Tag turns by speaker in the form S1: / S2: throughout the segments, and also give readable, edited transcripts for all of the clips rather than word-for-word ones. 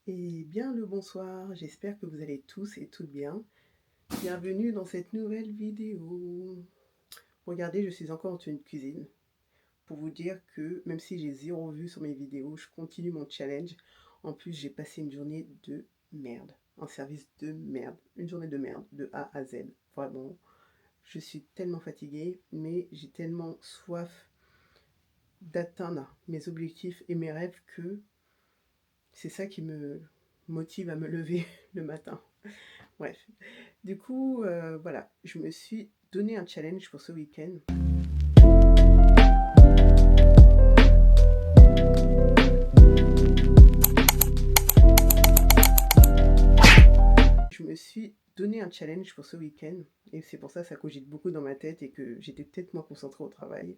S1: Et bien le bonsoir, j'espère que vous allez tous et toutes bien. Bienvenue dans cette nouvelle vidéo. Regardez, je suis encore en tenue de cuisine pour vous dire que même si j'ai 0 vues sur mes vidéos, je continue mon challenge. En plus, j'ai passé une journée de merde, un service de merde, une journée de merde, de A à Z. Vraiment, je suis tellement fatiguée, mais j'ai tellement soif d'atteindre mes objectifs et mes rêves que c'est ça qui me motive à me lever le matin. Bref, du coup, voilà, je me suis donné un challenge pour ce week-end. Je me suis donné un challenge pour ce week-end et c'est pour ça que ça cogite beaucoup dans ma tête et que j'étais peut-être moins concentrée au travail.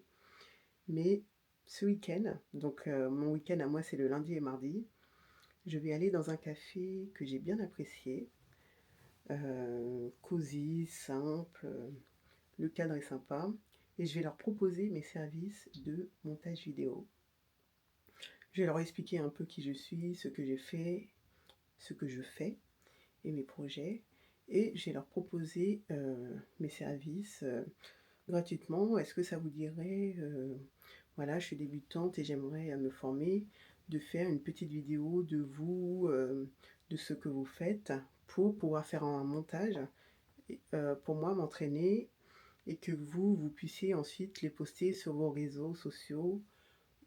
S1: Mais ce week-end, donc mon week-end à moi c'est le lundi et mardi, je vais aller dans un café que j'ai bien apprécié, cosy, simple, le cadre est sympa et je vais leur proposer mes services de montage vidéo. Je vais leur expliquer un peu qui je suis, ce que j'ai fait, ce que je fais et mes projets. Et je vais leur proposer mes services gratuitement. Est-ce que ça vous dirait, voilà, je suis débutante et j'aimerais me former, de faire une petite vidéo de vous, de ce que vous faites pour pouvoir faire un montage, pour moi m'entraîner et que vous puissiez ensuite les poster sur vos réseaux sociaux,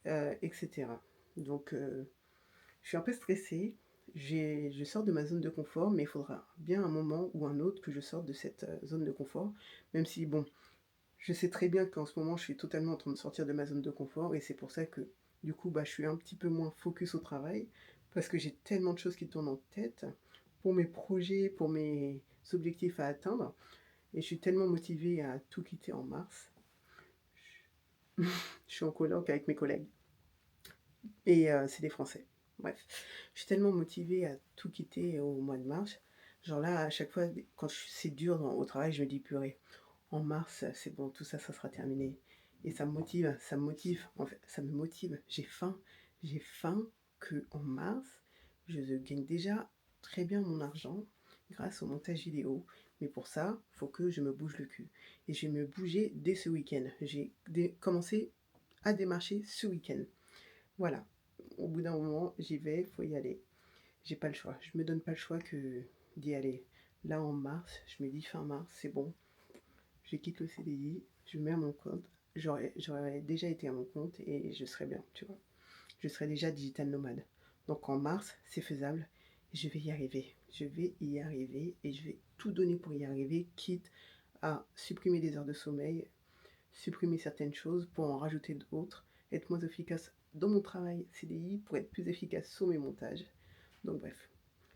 S1: etc. Donc, je suis un peu stressée. Je sors de ma zone de confort, mais il faudra bien un moment ou un autre que je sorte de cette zone de confort. Même si, bon, je sais très bien qu'en ce moment, je suis totalement en train de sortir de ma zone de confort. Et c'est pour ça que, du coup, je suis un petit peu moins focus au travail. Parce que j'ai tellement de choses qui tournent en tête pour mes projets, pour mes objectifs à atteindre. Et je suis tellement motivée à tout quitter en mars. Je suis en coloc avec mes collègues. Et c'est des Français. Bref, je suis tellement motivée à tout quitter au mois de mars. Genre là, à chaque fois, quand c'est dur au travail, je me dis purée, en mars, c'est bon, tout ça, ça sera terminé. Et ça me motive, en fait, ça me motive. J'ai faim que en mars, je gagne déjà très bien mon argent grâce au montage vidéo. Mais pour ça, il faut que je me bouge le cul. Et je vais me bouger dès ce week-end. J'ai commencé à démarcher ce week-end. Voilà, au bout d'un moment, j'y vais, faut y aller. J'ai pas le choix. Je me donne pas le choix que d'y aller. Là, en mars, je me dis fin mars, c'est bon. Je quitte le CDI, je me mets à mon compte. J'aurais déjà été à mon compte et je serais bien, tu vois. Je serais déjà digital nomade. Donc en mars, c'est faisable. Je vais y arriver. Je vais y arriver et je vais tout donner pour y arriver, quitte à supprimer des heures de sommeil, supprimer certaines choses pour en rajouter d'autres, être moins efficace dans mon travail CDI pour être plus efficace sur mes montages. Donc bref,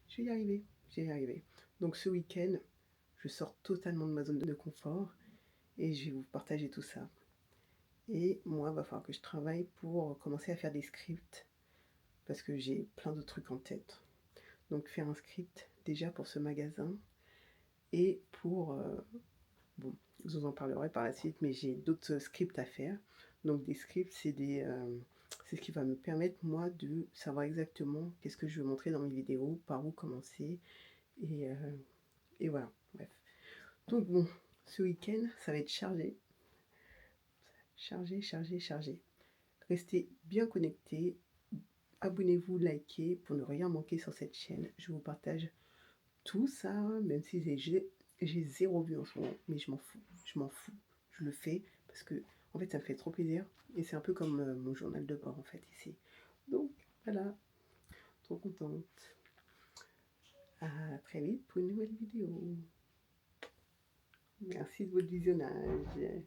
S1: je vais y arriver, je vais y arriver. Donc ce week-end, je sors totalement de ma zone de confort et je vais vous partager tout ça. Et moi, il va falloir que je travaille pour commencer à faire des scripts parce que j'ai plein de trucs en tête. Donc faire un script déjà pour ce magasin et pour bon, je vous en parlerai par la suite, mais j'ai d'autres scripts à faire. Donc des scripts, c'est ce qui va me permettre moi de savoir exactement qu'est-ce que je veux montrer dans mes vidéos, par où commencer, et, euh, et voilà, bref. Donc bon, ce week-end, ça va être chargé, chargé, chargé, chargé. Restez bien connectés, abonnez-vous, likez pour ne rien manquer sur cette chaîne. Je vous partage tout ça, même si j'ai 0 vue en ce moment, mais je m'en fous, je m'en fous. Je le fais parce que, en fait, ça me fait trop plaisir. Et c'est un peu comme mon journal de bord, en fait, ici. Donc, voilà, trop contente. À très vite pour une nouvelle vidéo. Merci de votre visionnage.